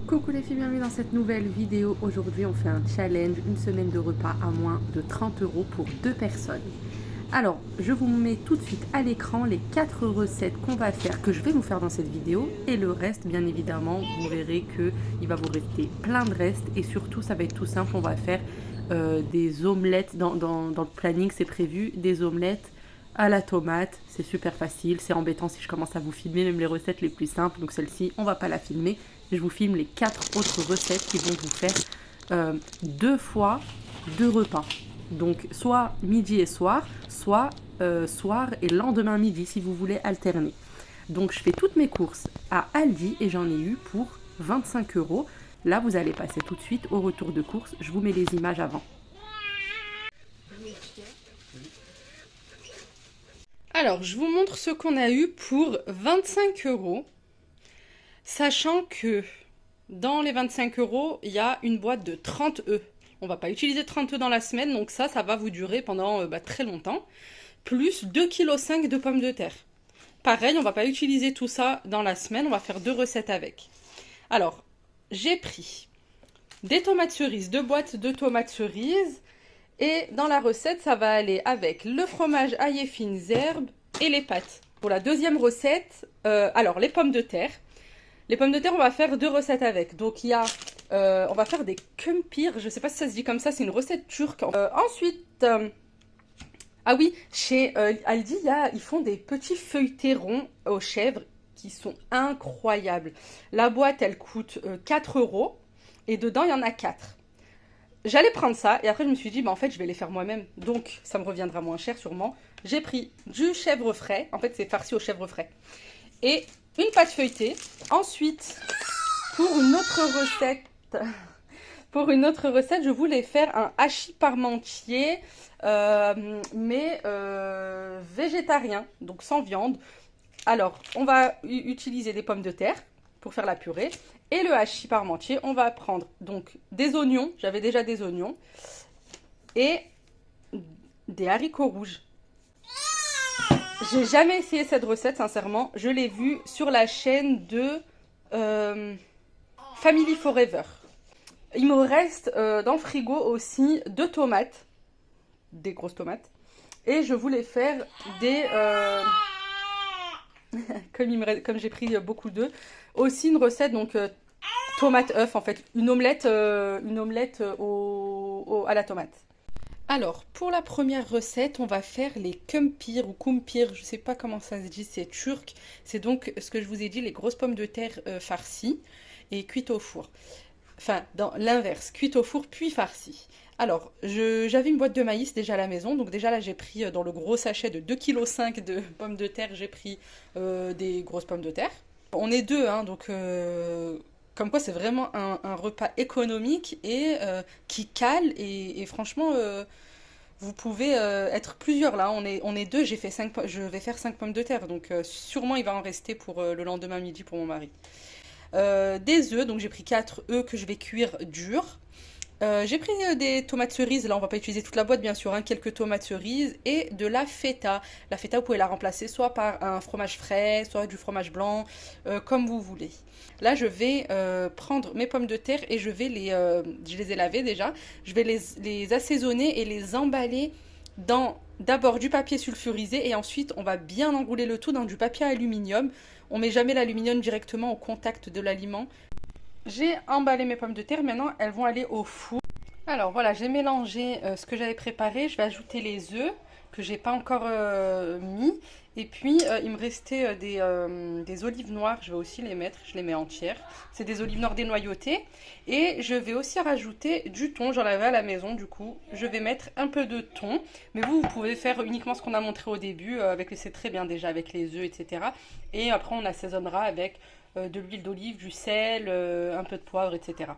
Coucou les filles, bienvenue dans cette nouvelle vidéo. Aujourd'hui on fait un challenge, une semaine de repas à moins de 30 € pour 2 personnes. Alors je vous mets tout de suite à l'écran les 4 recettes qu'on va faire, que je vais vous faire dans cette vidéo. Et le reste bien évidemment vous verrez qu'il va vous rester plein de restes. Et surtout ça va être tout simple, on va faire des omelettes, dans le planning c'est prévu, des omelettes à la tomate. C'est super facile, c'est embêtant si je commence à vous filmer même les recettes les plus simples. Donc celle-ci on va pas la filmer. Je vous filme les 4 autres recettes qui vont vous faire 2 fois 2 repas. Donc soit midi et soir, soit soir et lendemain midi si vous voulez alterner. Donc je fais toutes mes courses à Aldi et j'en ai eu pour 25 €. Là vous allez passer tout de suite au retour de course. Je vous mets les images avant. Alors je vous montre ce qu'on a eu pour 25 €. Sachant que dans les 25 €, il y a une boîte de 30 œufs. On va pas utiliser 30 œufs dans la semaine, donc ça va vous durer pendant très longtemps. Plus 2,5 kg de pommes de terre. Pareil, on va pas utiliser tout ça dans la semaine, on va faire 2 recettes avec. Alors, j'ai pris des tomates cerises, 2 boîtes de tomates cerises. Et dans la recette, ça va aller avec le fromage ail et fines herbes et les pâtes. Pour la deuxième recette, alors les pommes de terre. Les pommes de terre, on va faire 2 recettes avec. Donc, il y a, on va faire des kumpir. Je ne sais pas si ça se dit comme ça. C'est une recette turque. Ensuite, ah oui, chez Aldi, ils font des petits feuilletés ronds aux chèvres qui sont incroyables. La boîte, elle coûte 4 € et dedans, il y en a 4. J'allais prendre ça et après, je me suis dit, bah, en fait, je vais les faire moi-même. Donc, ça me reviendra moins cher sûrement. J'ai pris du chèvre frais. En fait, c'est farci au chèvre frais. Et une pâte feuilletée. Ensuite, pour une autre recette, je voulais faire un hachis parmentier, mais végétarien, donc sans viande. Alors, on va utiliser des pommes de terre pour faire la purée. Et le hachis parmentier, on va prendre donc des oignons, j'avais déjà des oignons, et des haricots rouges. J'ai jamais essayé cette recette, sincèrement. Je l'ai vue sur la chaîne de Family Forever. Il me reste dans le frigo aussi 2 tomates, des grosses tomates. Et je voulais faire des... comme j'ai pris beaucoup d'œufs, aussi une recette, donc tomate œuf en fait. Une omelette à la tomate. Alors, pour la première recette, on va faire les kumpir ou kumpir, je ne sais pas comment ça se dit, c'est turc. C'est donc ce que je vous ai dit, les grosses pommes de terre farcies et cuites au four. Enfin, dans l'inverse, cuites au four puis farcies. Alors, j'avais une boîte de maïs déjà à la maison, donc déjà là j'ai pris dans le gros sachet de 2,5 kg de pommes de terre, j'ai pris des grosses pommes de terre. On est 2, hein, donc... comme quoi c'est vraiment un repas économique et qui cale et franchement vous pouvez être plusieurs là, on est 2, je vais faire 5 pommes de terre donc sûrement il va en rester pour le lendemain midi pour mon mari. Des œufs, donc j'ai pris 4 œufs que je vais cuire durs. J'ai pris des tomates cerises, là on va pas utiliser toute la boîte bien sûr, hein, quelques tomates cerises et de la feta. La feta vous pouvez la remplacer soit par un fromage frais, soit du fromage blanc, comme vous voulez. Là je vais prendre mes pommes de terre et je les ai lavées déjà, je vais les assaisonner et les emballer dans d'abord du papier sulfurisé et ensuite on va bien enrouler le tout dans du papier aluminium. On met jamais l'aluminium directement au contact de l'aliment. J'ai emballé mes pommes de terre, maintenant elles vont aller au four. Alors voilà, j'ai mélangé ce que j'avais préparé, je vais ajouter les œufs que j'ai pas encore mis. Et puis il me restait des olives noires, je vais aussi les mettre, je les mets entières. C'est des olives noires dénoyautées. Et je vais aussi rajouter du thon, j'en avais à la maison du coup. Je vais mettre un peu de thon, mais vous pouvez faire uniquement ce qu'on a montré au début, c'est très bien déjà avec les œufs, etc. Et après on assaisonnera avec de l'huile d'olive, du sel, un peu de poivre, etc.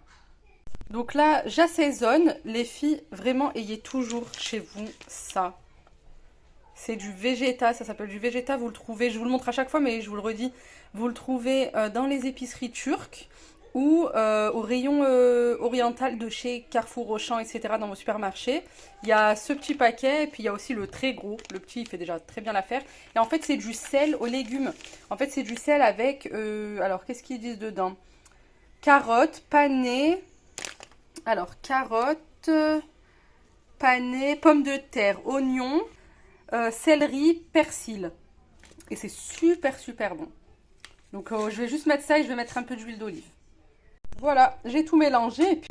Donc là, j'assaisonne. Les filles, vraiment, ayez toujours chez vous ça. C'est du Vegeta, ça s'appelle du Vegeta, vous le trouvez, je vous le montre à chaque fois, mais je vous le redis, vous le trouvez dans les épiceries turques ou au rayon oriental de chez Carrefour, Auchan, etc. dans vos supermarchés. Il y a ce petit paquet, et puis il y a aussi le très gros. Le petit, il fait déjà très bien l'affaire. Et en fait, c'est du sel aux légumes. En fait, c'est du sel avec... alors, qu'est-ce qu'ils disent dedans? carottes panées. Alors, carottes panées, pommes de terre, oignons, céleri, persil. Et c'est super super bon. Donc je vais juste mettre ça et je vais mettre un peu d'huile d'olive. Voilà, j'ai tout mélangé. Et puis...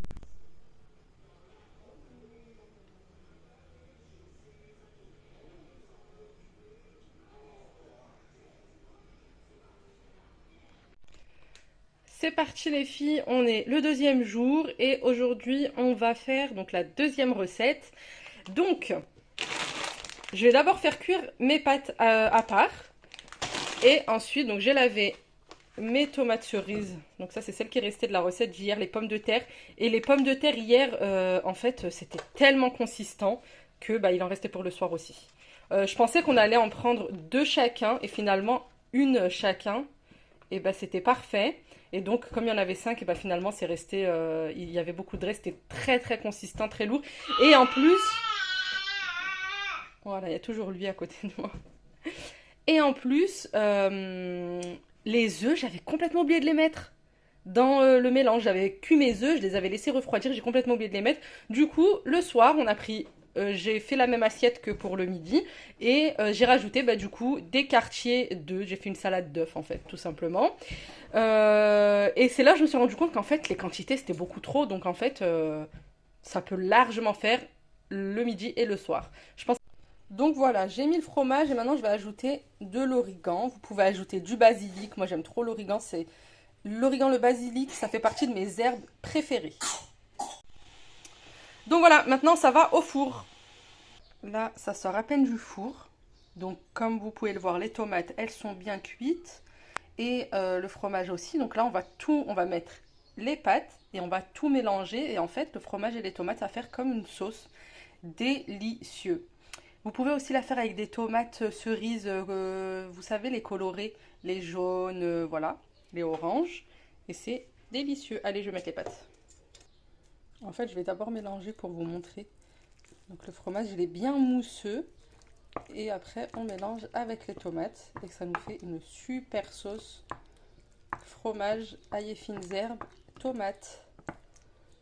C'est parti les filles, on est le deuxième jour et aujourd'hui on va faire donc la deuxième recette. Donc, je vais d'abord faire cuire mes pâtes à part et ensuite donc j'ai lavé mes tomates cerises. Donc ça c'est celle qui est restée de la recette d'hier, les pommes de terre. Et les pommes de terre hier, en fait c'était tellement consistant que bah, il en restait pour le soir aussi. Je pensais qu'on allait en prendre deux chacun et finalement une chacun. Et bah c'était parfait. Et donc, comme il y en avait 5, et bah finalement, c'est resté. Il y avait beaucoup de restes, c'était très très consistant, très lourd. Et en plus. Voilà, il y a toujours lui à côté de moi. Et en plus, les œufs, j'avais complètement oublié de les mettre dans le mélange. J'avais cuit mes œufs, je les avais laissés refroidir, j'ai complètement oublié de les mettre. Du coup, le soir, on a pris. J'ai fait la même assiette que pour le midi et j'ai rajouté bah, du coup des quartiers d'œufs. J'ai fait une salade d'œufs en fait, tout simplement. Et c'est là que je me suis rendu compte qu'en fait les quantités c'était beaucoup trop, donc en fait ça peut largement faire le midi et le soir. Je pense. Donc voilà, j'ai mis le fromage et maintenant je vais ajouter de l'origan. Vous pouvez ajouter du basilic. Moi j'aime trop l'origan. C'est l'origan, le basilic, ça fait partie de mes herbes préférées. Donc voilà, maintenant ça va au four. Là, ça sort à peine du four. Donc comme vous pouvez le voir, les tomates, elles sont bien cuites. Et le fromage aussi. Donc là, on va mettre les pâtes et on va tout mélanger. Et en fait, le fromage et les tomates, ça va faire comme une sauce délicieux. Vous pouvez aussi la faire avec des tomates cerises, vous savez, les colorées, les jaunes, voilà, les oranges. Et c'est délicieux. Allez, je vais mettre les pâtes. En fait, je vais d'abord mélanger pour vous montrer. Donc le fromage, il est bien mousseux. Et après, on mélange avec les tomates. Et ça nous fait une super sauce. Fromage, ail et fines herbes, tomates.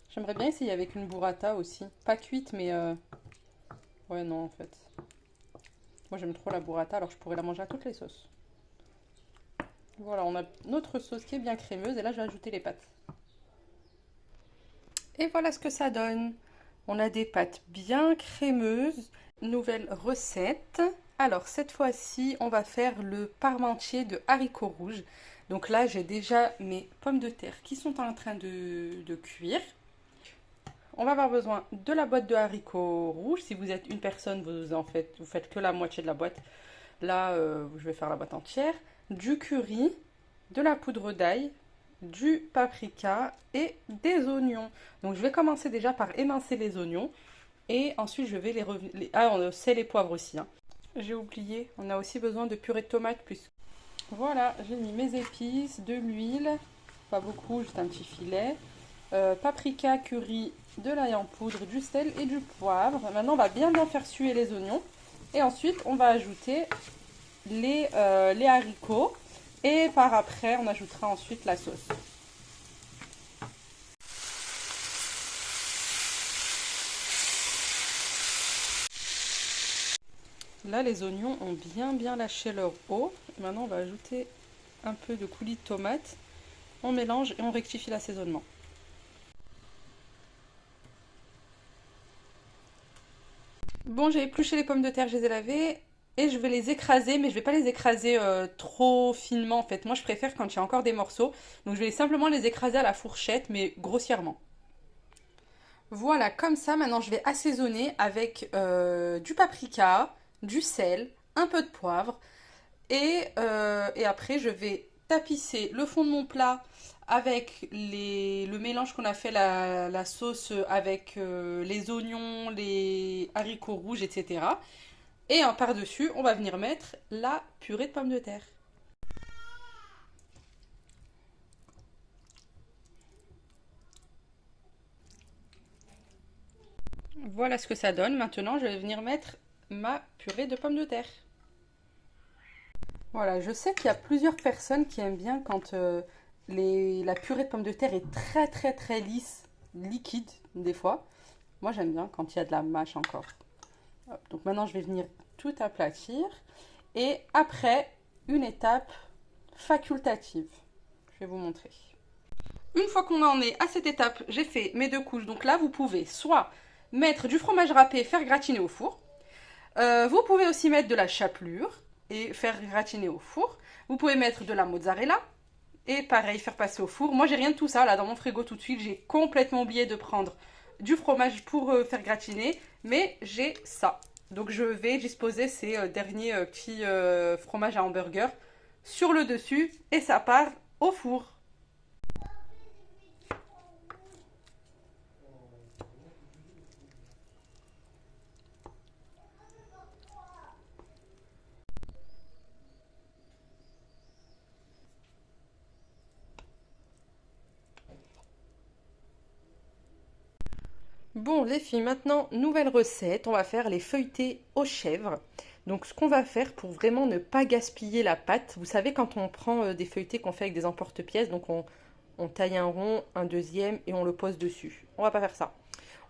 J'aimerais bien essayer avec une burrata aussi. Pas cuite, mais... Ouais, non, en fait. Moi, j'aime trop la burrata, alors je pourrais la manger à toutes les sauces. Voilà, on a notre sauce qui est bien crémeuse. Et là, je vais ajouter les pâtes. Et voilà ce que ça donne. On a des pâtes bien crémeuses. Nouvelle recette. Alors, cette fois-ci, on va faire le parmentier de haricots rouges. Donc là, j'ai déjà mes pommes de terre qui sont en train de cuire. On va avoir besoin de la boîte de haricots rouges. Si vous êtes une personne, vous faites que la moitié de la boîte. Là, je vais faire la boîte entière. Du curry, de la poudre d'ail, du paprika et des oignons. Donc je vais commencer déjà par émincer les oignons. Et ensuite, je vais on sait les poivres aussi. Hein. J'ai oublié, on a aussi besoin de purée de tomates plus. Voilà, j'ai mis mes épices, de l'huile, pas beaucoup, juste un petit filet, paprika, curry, de l'ail en poudre, du sel et du poivre. Maintenant, on va bien faire suer les oignons. Et ensuite, on va ajouter les haricots. Et par après, on ajoutera ensuite la sauce. Là, les oignons ont bien lâché leur eau. Maintenant, on va ajouter un peu de coulis de tomate. On mélange et on rectifie l'assaisonnement. Bon, j'ai épluché les pommes de terre, je les ai lavées. Et je vais les écraser, mais je vais pas les écraser trop finement en fait. Moi, je préfère quand il y a encore des morceaux. Donc, je vais simplement les écraser à la fourchette, mais grossièrement. Voilà, comme ça, maintenant, je vais assaisonner avec du paprika, du sel, un peu de poivre. Et après, je vais tapisser le fond de mon plat avec le mélange qu'on a fait, la sauce avec les oignons, les haricots rouges, etc. Et par-dessus, on va venir mettre la purée de pommes de terre. Voilà ce que ça donne. Maintenant, je vais venir mettre ma purée de pommes de terre. Voilà, je sais qu'il y a plusieurs personnes qui aiment bien quand la purée de pommes de terre est très très très lisse, liquide des fois. Moi j'aime bien quand il y a de la mâche encore. Hop, donc maintenant je vais venir tout aplatir. Et après, une étape facultative. Je vais vous montrer. Une fois qu'on en est à cette étape, j'ai fait mes 2 couches. Donc là, vous pouvez soit mettre du fromage râpé et faire gratiner au four. Vous pouvez aussi mettre de la chapelure et faire gratiner au four. Vous pouvez mettre de la mozzarella et pareil, faire passer au four. Moi, j'ai rien de tout ça là dans mon frigo tout de suite. J'ai complètement oublié de prendre du fromage pour faire gratiner, mais j'ai ça. Donc je vais disposer ces derniers petits fromages à hamburger sur le dessus et ça part au four. Bon les filles, maintenant nouvelle recette, on va faire les feuilletés aux chèvres. Donc ce qu'on va faire pour vraiment ne pas gaspiller la pâte, vous savez quand on prend des feuilletés qu'on fait avec des emporte-pièces, donc on taille un rond, un deuxième et on le pose dessus. On va pas faire ça.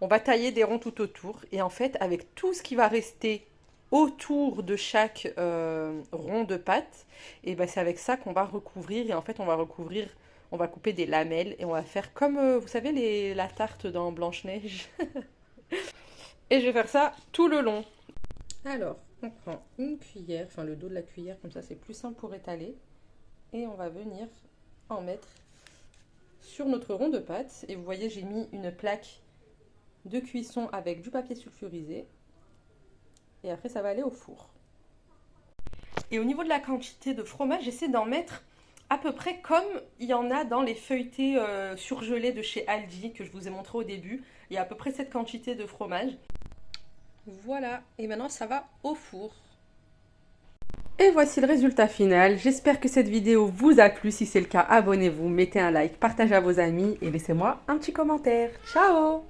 On va tailler des ronds tout autour et en fait avec tout ce qui va rester autour de chaque rond de pâte, et ben c'est avec ça qu'on va recouvrir et en fait on va recouvrir. On va couper des lamelles et on va faire comme, vous savez, la tarte dans Blanche-Neige. Et je vais faire ça tout le long. Alors, on prend une cuillère, enfin le dos de la cuillère, comme ça c'est plus simple pour étaler. Et on va venir en mettre sur notre rond de pâte. Et vous voyez, j'ai mis une plaque de cuisson avec du papier sulfurisé. Et après, ça va aller au four. Et au niveau de la quantité de fromage, j'essaie d'en mettre à peu près comme il y en a dans les feuilletés surgelés de chez Aldi que je vous ai montré au début. Il y a à peu près cette quantité de fromage. Voilà, et maintenant ça va au four. Et voici le résultat final. J'espère que cette vidéo vous a plu. Si c'est le cas, abonnez-vous, mettez un like, partagez à vos amis et laissez-moi un petit commentaire. Ciao!